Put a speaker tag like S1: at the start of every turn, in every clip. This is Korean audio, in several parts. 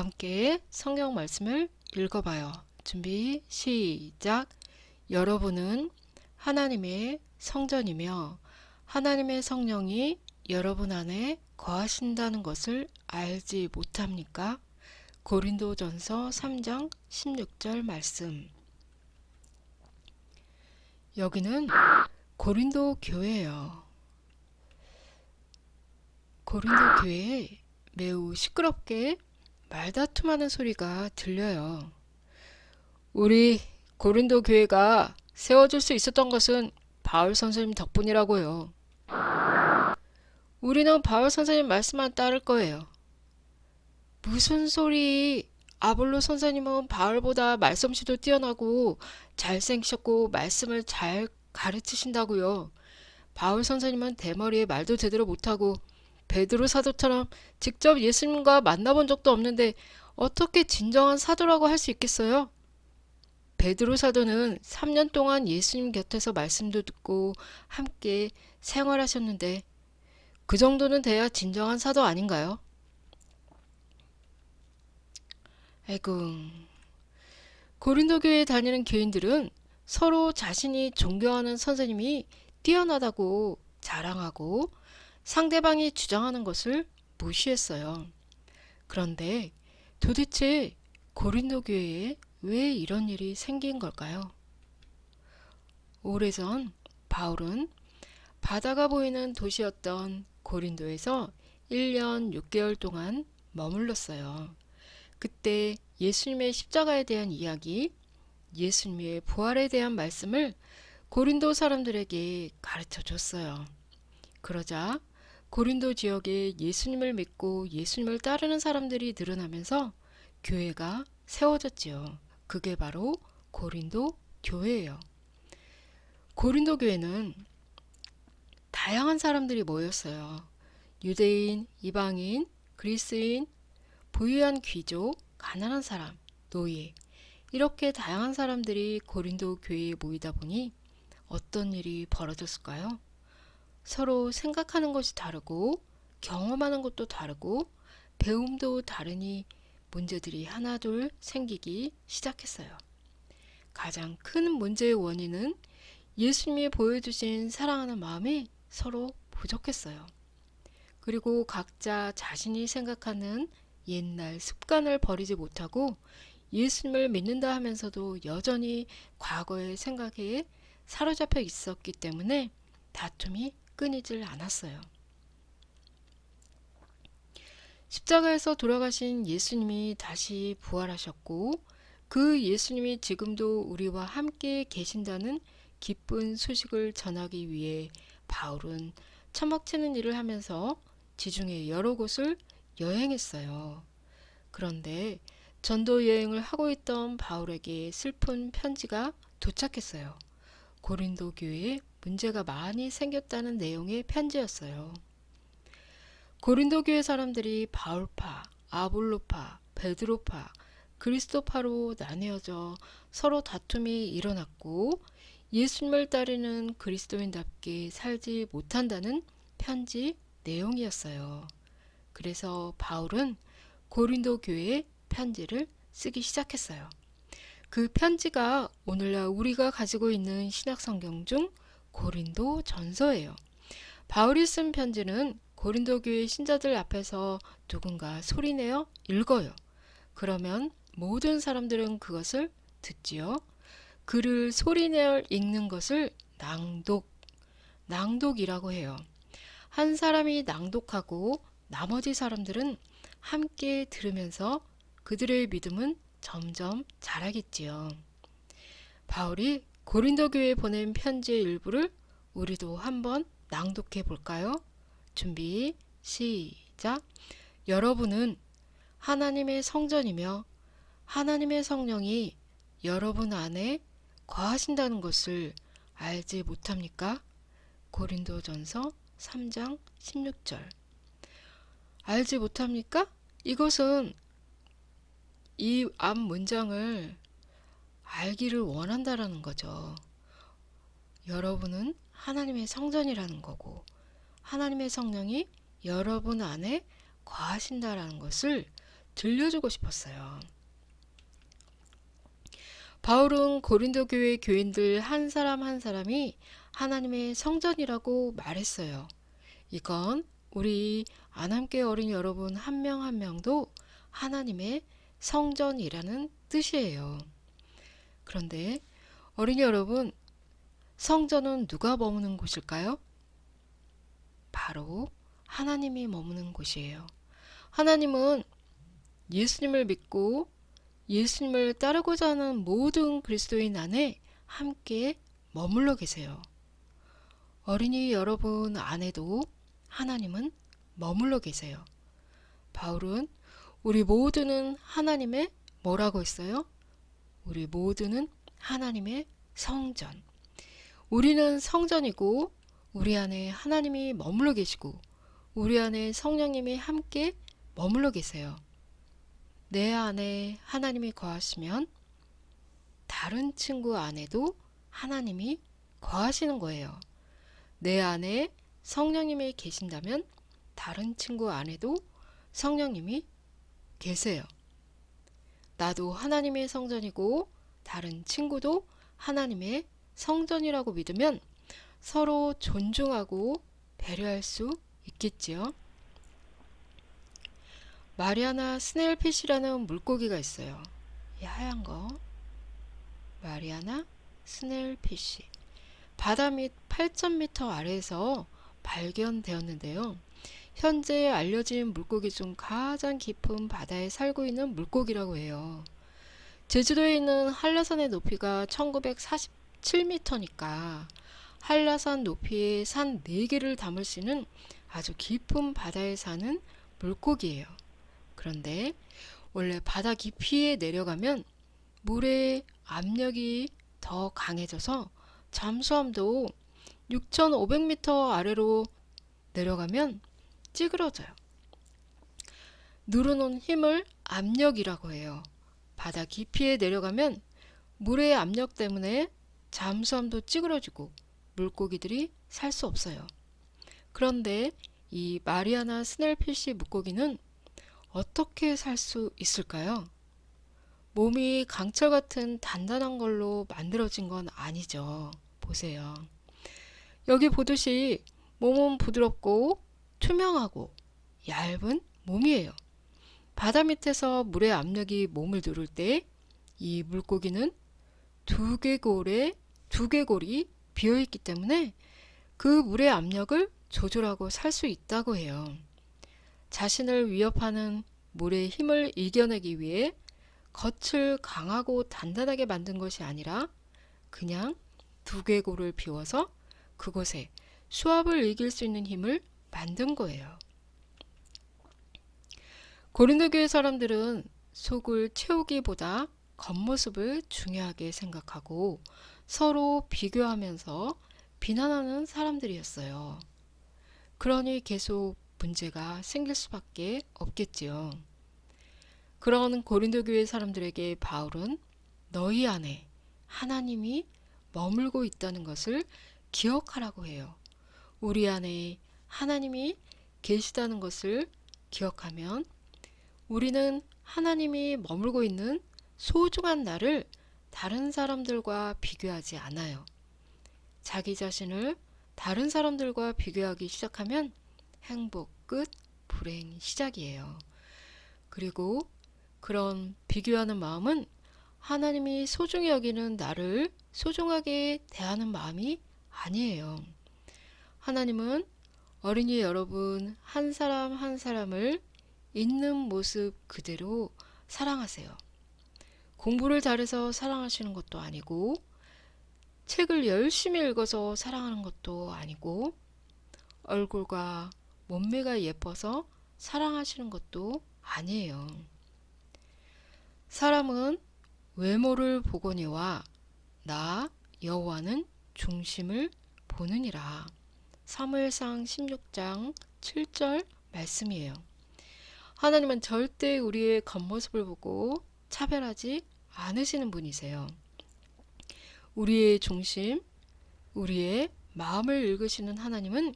S1: 함께 성경 말씀을 읽어봐요. 준비, 시작. 여러분은 하나님의 성전이며 하나님의 성령이 여러분 안에 거하신다는 것을 알지 못합니까? 고린도전서 3장 16절 말씀. 여기는 고린도 교회예요. 고린도 교회에 매우 시끄럽게 말다툼하는 소리가 들려요. 우리 고린도 교회가 세워질 수 있었던 것은 바울 선생님 덕분이라고요. 우리는 바울 선생님 말씀만 따를 거예요. 무슨 소리? 아볼로 선생님은 바울보다 말솜씨도 뛰어나고 잘생기셨고 말씀을 잘 가르치신다고요. 바울 선생님은 대머리에 말도 제대로 못하고 베드로 사도처럼 직접 예수님과 만나본 적도 없는데 어떻게 진정한 사도라고 할 수 있겠어요? 베드로 사도는 3년 동안 예수님 곁에서 말씀도 듣고 함께 생활하셨는데 그 정도는 돼야 진정한 사도 아닌가요? 아이고, 고린도 교회에 다니는 교인들은 서로 자신이 존경하는 선생님이 뛰어나다고 자랑하고 상대방이 주장하는 것을 무시했어요. 그런데 도대체 고린도 교회에 왜 이런 일이 생긴 걸까요? 오래전 바울은 바다가 보이는 도시였던 고린도에서 1년 6개월 동안 머물렀어요. 그때 예수님의 십자가에 대한 이야기, 예수님의 부활에 대한 말씀을 고린도 사람들에게 가르쳐 줬어요. 그러자 고린도 지역에 예수님을 믿고 예수님을 따르는 사람들이 늘어나면서 교회가 세워졌지요. 그게 바로 고린도 교회예요. 고린도 교회는 다양한 사람들이 모였어요. 유대인, 이방인, 그리스인, 부유한 귀족, 가난한 사람, 노예, 이렇게 다양한 사람들이 고린도 교회에 모이다 보니 어떤 일이 벌어졌을까요? 서로 생각하는 것이 다르고 경험하는 것도 다르고 배움도 다르니 문제들이 하나둘 생기기 시작했어요. 가장 큰 문제의 원인은 예수님이 보여주신 사랑하는 마음이 서로 부족했어요. 그리고 각자 자신이 생각하는 옛날 습관을 버리지 못하고 예수님을 믿는다 하면서도 여전히 과거의 생각에 사로잡혀 있었기 때문에 다툼이 끊이질 않았어요. 십자가에서 돌아가신 예수님이 다시 부활하셨고 그 예수님이 지금도 우리와 함께 계신다는 기쁜 소식을 전하기 위해 바울은 처먹치는 일을 하면서 지중해 여러 곳을 여행했어요. 그런데 전도 여행을 하고 있던 바울에게 슬픈 편지가 도착했어요. 고린도 교회에 문제가 많이 생겼다는 내용의 편지였어요. 고린도 교회 사람들이 바울파, 아볼로파, 베드로파, 그리스도파로 나뉘어져 서로 다툼이 일어났고 예수님을 따르는 그리스도인답게 살지 못한다는 편지 내용이었어요. 그래서 바울은 고린도 교회에 편지를 쓰기 시작했어요. 그 편지가 오늘날 우리가 가지고 있는 신약성경 중 고린도 전서예요. 바울이 쓴 편지는 고린도 교회 신자들 앞에서 누군가 소리내어 읽어요. 그러면 모든 사람들은 그것을 듣지요. 글을 소리내어 읽는 것을 낭독이라고 해요. 한 사람이 낭독하고 나머지 사람들은 함께 들으면서 그들의 믿음은 점점 자라겠지요. 바울이 고린도 교회에 보낸 편지의 일부를 우리도 한번 낭독해 볼까요? 준비, 시작. 여러분은 하나님의 성전이며 하나님의 성령이 여러분 안에 거하신다는 것을 알지 못합니까? 고린도전서 3장 16절. 알지 못합니까? 이것은 이 앞 문장을 알기를 원한다라는 거죠. 여러분은 하나님의 성전이라는 거고 하나님의 성령이 여러분 안에 거하신다라는 것을 들려주고 싶었어요. 바울은 고린도 교회 교인들 한 사람 한 사람이 하나님의 성전이라고 말했어요. 이건 우리 안함께 어린 여러분 한 명 한 명도 하나님의 성전이라는 뜻이에요. 그런데 어린이 여러분, 성전은 누가 머무는 곳일까요? 바로 하나님이 머무는 곳이에요. 하나님은 예수님을 믿고 예수님을 따르고자 하는 모든 그리스도인 안에 함께 머물러 계세요. 어린이 여러분 안에도 하나님은 머물러 계세요. 바울은 우리 모두는 하나님의 뭐라고 했어요? 우리 모두는 하나님의 성전. 우리는 성전이고 우리 안에 하나님이 머물러 계시고 우리 안에 성령님이 함께 머물러 계세요. 내 안에 하나님이 거하시면 다른 친구 안에도 하나님이 거하시는 거예요. 내 안에 성령님이 계신다면 다른 친구 안에도 성령님이 계세요. 나도 하나님의 성전이고 다른 친구도 하나님의 성전이라고 믿으면 서로 존중하고 배려할 수 있겠지요. 마리아나 스네일핏이라는 물고기가 있어요. 이 하얀 거. 마리아나 스네일핏이 바다 밑 8,000m 아래에서 발견되었는데요. 현재 알려진 물고기 중 가장 깊은 바다에 살고 있는 물고기라고 해요. 제주도에 있는 한라산의 높이가 1947m니까 한라산 높이의 산 4개를 담을 수 있는 아주 깊은 바다에 사는 물고기예요. 그런데 원래 바다 깊이에 내려가면 물의 압력이 더 강해져서 잠수함도 6,500m 아래로 내려가면 찌그러져요. 누르는 힘을 압력이라고 해요. 바다 깊이에 내려가면 물의 압력 때문에 잠수함도 찌그러지고 물고기들이 살 수 없어요. 그런데 이 마리아나 스넬피쉬 물고기는 어떻게 살 수 있을까요? 몸이 강철 같은 단단한 걸로 만들어진 건 아니죠. 보세요. 여기 보듯이 몸은 부드럽고 투명하고 얇은 몸이에요. 바다 밑에서 물의 압력이 몸을 누를 때 이 물고기는 두개골이 비어있기 때문에 그 물의 압력을 조절하고 살 수 있다고 해요. 자신을 위협하는 물의 힘을 이겨내기 위해 겉을 강하고 단단하게 만든 것이 아니라 그냥 두개골을 비워서 그곳에 수압을 이길 수 있는 힘을 만든 거예요. 고린도 교회 사람들은 속을 채우기보다 겉모습을 중요하게 생각하고 서로 비교하면서 비난하는 사람들이었어요. 그러니 계속 문제가 생길 수밖에 없겠지요. 그런 고린도 교회 사람들에게 바울은 너희 안에 하나님이 머물고 있다는 것을 기억하라고 해요. 우리 안에 하나님이 계시다는 것을 기억하면 우리는 하나님이 머물고 있는 소중한 나를 다른 사람들과 비교하지 않아요. 자기 자신을 다른 사람들과 비교하기 시작하면 행복 끝, 불행 시작이에요. 그리고 그런 비교하는 마음은 하나님이 소중히 여기는 나를 소중하게 대하는 마음이 아니에요. 하나님은 어린이 여러분 한 사람 한 사람을 있는 모습 그대로 사랑하세요. 공부를 잘해서 사랑하시는 것도 아니고 책을 열심히 읽어서 사랑하는 것도 아니고 얼굴과 몸매가 예뻐서 사랑하시는 것도 아니에요. 사람은 외모를 보거니와 나 여호와는 중심을 보느니라. 사무엘상 16장 7절 말씀이에요. 하나님은 절대 우리의 겉모습을 보고 차별하지 않으시는 분이세요. 우리의 중심, 우리의 마음을 읽으시는 하나님은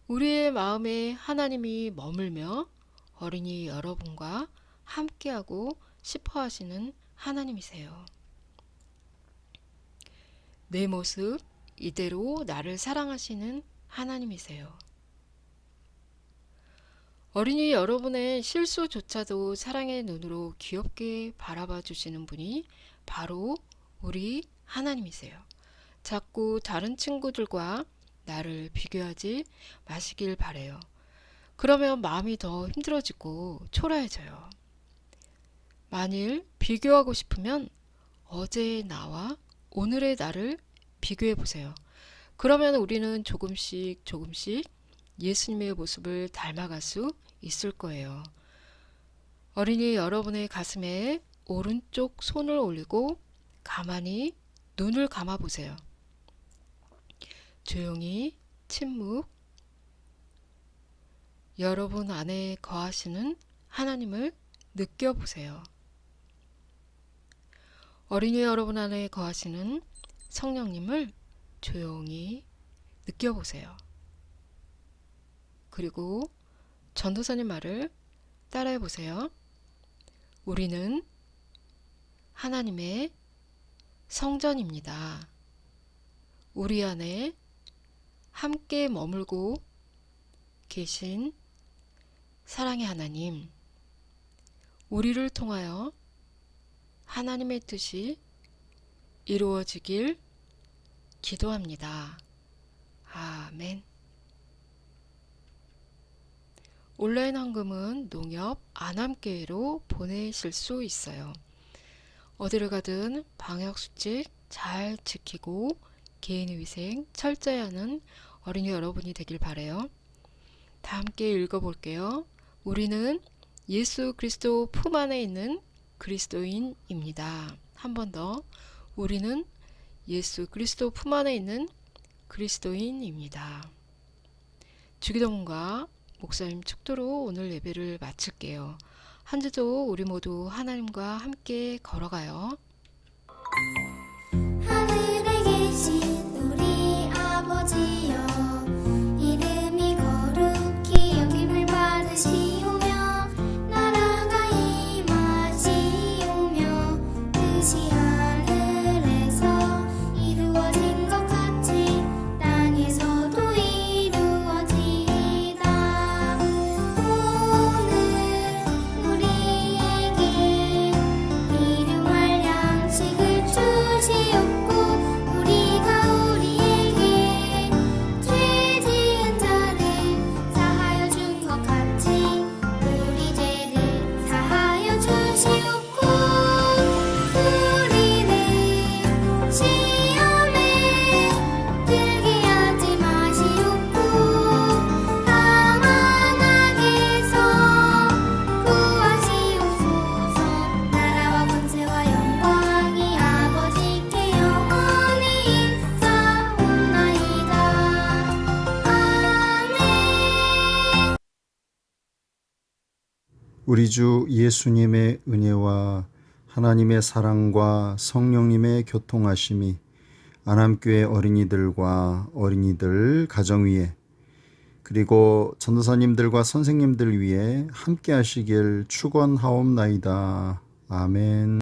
S1: 우리의 마음에 하나님이 머물며 어린이 여러분과 함께하고 싶어 하시는 하나님이세요. 내 모습 이대로 나를 사랑하시는 하나님이세요. 어린이 여러분의 실수조차도 사랑의 눈으로 귀엽게 바라봐 주시는 분이 바로 우리 하나님이세요. 자꾸 다른 친구들과 나를 비교하지 마시길 바래요. 그러면 마음이 더 힘들어지고 초라해져요. 만일 비교하고 싶으면 어제의 나와 오늘의 나를 비교해 보세요. 그러면 우리는 조금씩 예수님의 모습을 닮아갈 수 있을 거예요. 어린이 여러분의 가슴에 오른쪽 손을 올리고 가만히 눈을 감아 보세요. 조용히 침묵. 여러분 안에 거하시는 하나님을 느껴보세요. 어린이 여러분 안에 거하시는 성령님을 조용히 느껴보세요. 그리고 전도사님 말을 따라해 보세요. 우리는 하나님의 성전입니다. 우리 안에 함께 머물고 계신 사랑의 하나님, 우리를 통하여 하나님의 뜻이 이루어지길 기도합니다. 아멘. 온라인 헌금은 농협 안암교회로 보내실 수 있어요. 어디를 가든 방역수칙 잘 지키고 개인위생 철저히 하는 어린이 여러분이 되길 바라요. 다 함께 읽어볼게요. 우리는 예수 그리스도 품 안에 있는 그리스도인입니다. 한 번 더. 우리는 예수 그리스도 품 안에 있는 그리스도인입니다. 주기도문과 목사님 축도로 오늘 예배를 마칠게요. 한 주도 우리 모두 하나님과 함께 걸어가요.
S2: 하늘에 계신 우리 아버지여, 이름이 거룩히 여김을 받으시오며 나라가 임하시오며 뜻이 하늘에서 이루어진 것 같이 땅에서도 이루어지이다. 오늘 우리에게 일용할 양식을 주시옵고 우리가 우리에게 죄 지은 자를 사하여 준 것 같이 우리 죄를 사하여 주시옵고 우리를 시험에 들게 하지 마시옵고 다만 악에서 구하시옵소서. 나라와 권세와 영광이 아버지께 영원히 있사옵나이다. 아멘.
S3: 우리 주 예수님의 은혜와 하나님의 사랑과 성령님의 교통하심이 안암교회 어린이들과 어린이들 가정 위에 그리고 전도사님들과 선생님들 위에 함께 하시길 축원하옵나이다. 아멘.